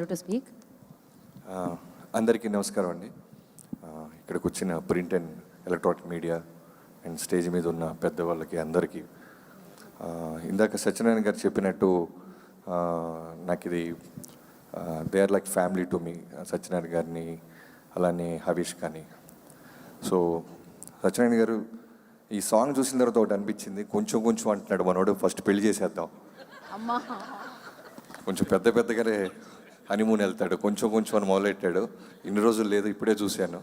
To speak. అందరికీ నమస్కారం అండి. ఇక్కడికి వచ్చిన print and electronic media and stage మీద ఉన్న పెద్దవాళ్ళకి అందరికీ ఇందాక సత్యనారాయణ గారు చెప్పినట్టు నాకు ఇది they are like family to me. Satyanarayana గారిని అలానే హవీష్ కానీ. సో సత్యనారాయణ గారు ఈ సాంగ్ చూసిన తర్వాత ఒకటి అనిపించింది, కొంచెం కొంచెం అంటున్నాడు మనోడు, ఫస్ట్ పెళ్లి చేసేద్దాం. కొంచెం పెద్దగానే హనీమూన్ వెళ్తాడు, కొంచెం కొంచెం అని మొదలెట్టాడు. ఇన్ని రోజులు లేదు, ఇప్పుడే చూశాను.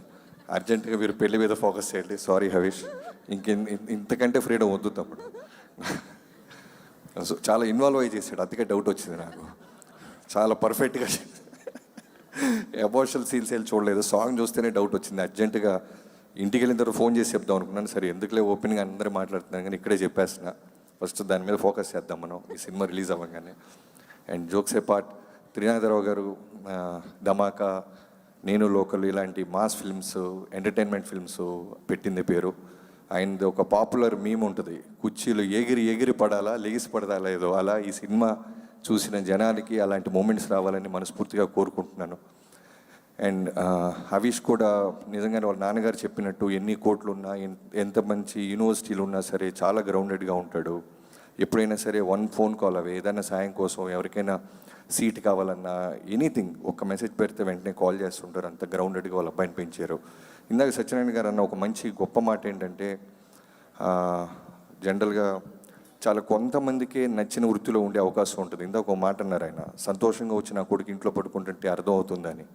అర్జెంటుగా మీరు పెళ్లి మీద ఫోకస్ చేయండి. సారీ హవీష్, ఇంతకంటే ఫ్రీడమ్ వద్దు తమ్ముడు. సో చాలా ఇన్వాల్వ్ అయ్యి చేశాడు, అందుకే డౌట్ వచ్చింది నాకు. చాలా పర్ఫెక్ట్గా ఎమోషనల్ సీన్స్ వెళ్ళి చూడలేదు, సాంగ్ చూస్తేనే డౌట్ వచ్చింది. అర్జెంటుగా ఇంటికి వెళ్ళిన తర్వాత ఫోన్ చేసి చెప్దాం అనుకున్నాను. సరే ఎందుకులే ఓపెన్గా అందరూ మాట్లాడుతున్నాను కానీ ఇక్కడే చెప్పేస్తున్నా. ఫస్ట్ దాని మీద ఫోకస్ చేద్దాం మనం ఈ సినిమా రిలీజ్ అవ్వగానే. And jokes A part, Trinatha Rao గారు ధమాకా, నేను లోకల్ ఇలాంటి మాస్ ఫిల్మ్స్, ఎంటర్టైన్మెంట్ ఫిల్మ్స్ పెట్టింది పేరు. ఆయనది ఒక పాపులర్ మీమ్ ఉంటుంది, కుర్చీలు ఎగిరి పడాలా లెగిసి పడదాలా ఏదో, అలా ఈ సినిమా చూసిన జనానికి అలాంటి మూమెంట్స్ రావాలని మనస్ఫూర్తిగా కోరుకుంటున్నాను. అండ్ హవీష్ కూడా నిజంగానే వాళ్ళ నాన్నగారు చెప్పినట్టు ఎన్ని కోట్లు ఉన్నా, ఎంత మంచి యూనివర్సిటీలు ఉన్నా సరే చాలా గ్రౌండెడ్గా ఉంటాడు. ఎప్పుడైనా సరే వన్ ఫోన్ కాల్ అవే, ఏదైనా సాయం కోసం ఎవరికైనా సీట్ కావాలన్నా ఎనీథింగ్ ఒక మెసేజ్ పెడితే వెంటనే కాల్ చేస్తుంటారు. అంత గ్రౌండెడ్గా వాళ్ళ అబ్బాయిని పెంచారు. ఇందాక సత్యనారాయణ గారు అన్న ఒక మంచి గొప్ప మాట ఏంటంటే, జనరల్గా చాలా కొంతమందికే నచ్చిన వృత్తిలో ఉండే అవకాశం ఉంటుంది. ఇందాక ఒక మాట అన్నారు ఆయన, సంతోషంగా వచ్చి నా కొడుకు ఇంట్లో పడుకుంటుంటే అర్థం అవుతుందని.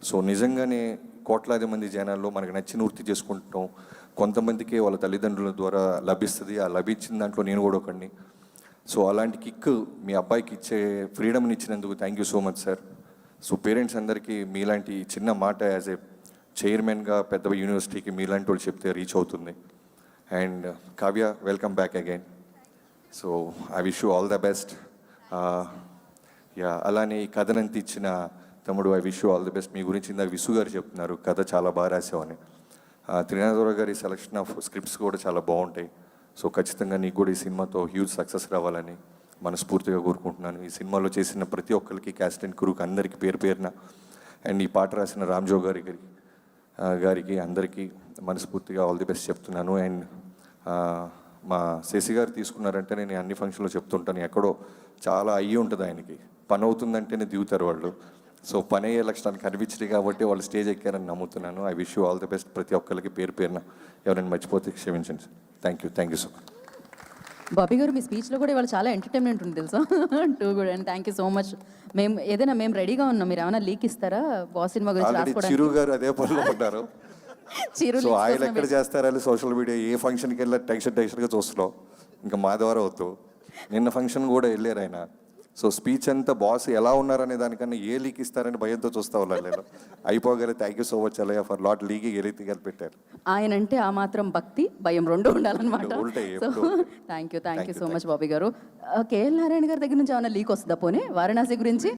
సో నిజంగానే కోట్లాది మంది జనాల్లో మనకు నచ్చిన వృత్తి చేసుకుంటాం, కొంతమందికే వాళ్ళ తల్లిదండ్రుల ద్వారా లభిస్తుంది. ఆ లభించిన దాంట్లో నేను కూడా ఒకడిని. సో అలాంటి కిక్ మీ అబ్బాయికి ఇచ్చే ఫ్రీడమ్ని ఇచ్చినందుకు thank you so much sir. So parents అందరికీ మీలాంటి చిన్న మాట యాజ్ ఏ చైర్మన్గా పెద్ద యూనివర్సిటీకి మీలాంటి వాళ్ళు చెప్తే రీచ్ అవుతుంది. And Kavya, welcome back again. So I wish you all the best. అలానే ఈ కథనంత ఇచ్చిన తమ్ముడు, I wish you all the best. మీ గురించి ఇందాక విసు గారు చెప్తున్నారు, కథ చాలా బాగా రాసావని. త్రినాథరావు గారి సెలక్షన్ ఆఫ్ స్క్రిప్ట్స్ కూడా చాలా బాగుంటాయి. సో ఖచ్చితంగా నీకు కూడా ఈ సినిమాతో హ్యూజ్ సక్సెస్ రావాలని మనస్ఫూర్తిగా కోరుకుంటున్నాను. ఈ సినిమాలో చేసిన ప్రతి ఒక్కరికి, క్యాస్ట్ అండ్ క్రూకి అందరికీ పేరు పేరున, అండ్ ఈ పాట రాసిన రామ్జో గారికి అందరికీ మనస్ఫూర్తిగా ఆల్ ది బెస్ట్ చెప్తున్నాను. అండ్ మా శశి గారు తీసుకున్నారంటే నేను అన్ని ఫంక్షన్లో చెప్తుంటాను, ఎక్కడో చాలా అయ్యి ఉంటుంది ఆయనకి, పని అవుతుందంటేనే దిగుతారు వాళ్ళు. సో పని అయ్యే లక్షణానికి కనిపించింది కాబట్టి వాళ్ళు స్టేజ్ ఎక్కారని నమ్ముతున్నాను. I wish you all the best. ప్రతి ఒక్కరికి పేరు పేరున, ఎవరైనా మర్చిపోతే క్షమించండి. Thank you so much. Bobby గారు, మీ స్పీచ్లో కూడా ఇవాళ చాలా ఎంటర్టైన్మెంట్ ఉంది తెలుసా. Too good. And thank you so much. మేము రెడీగా ఉన్నాం, మీరు ఏమైనా లీక్ ఇస్తారా బాస్ సినిమా గురించి? చిరు గారు అదే పనిలో ఉంటారు. సో ఆయన ఎక్కడ చేస్తారని సోషల్ మీడియా ఏ ఫంక్షన్కి వెళ్ళి టెన్షన్గా చూస్తున్నాం. ఇంకా మా ద్వారా వద్దు. నిన్న ఫంక్షన్ కూడా వెళ్ళారు ఆయన. సో స్పీచ్ అంతా బాస్ ఎలా ఉన్నారనే దానికన్నా ఏ లీక్ ఇస్తారని భయంతో చూస్తా ఉన్నాను నేను. అయిపోగలే. థ్యాంక్ యూ సో మచ్ అలయ్య ఫర్ లాట్ లీక్ ఎలితిగా పెట్టారు. ఆయన అంటే ఆ మాత్రం భక్తి భయం రెండు ఉండాలన్నమాట. Thank you so much Bobby గారు. కేఎల్ నారాయణ గారి దగ్గర నుంచి ఏమైనా లీక్ వస్తుందా పోనీ వారణాసి గురించి?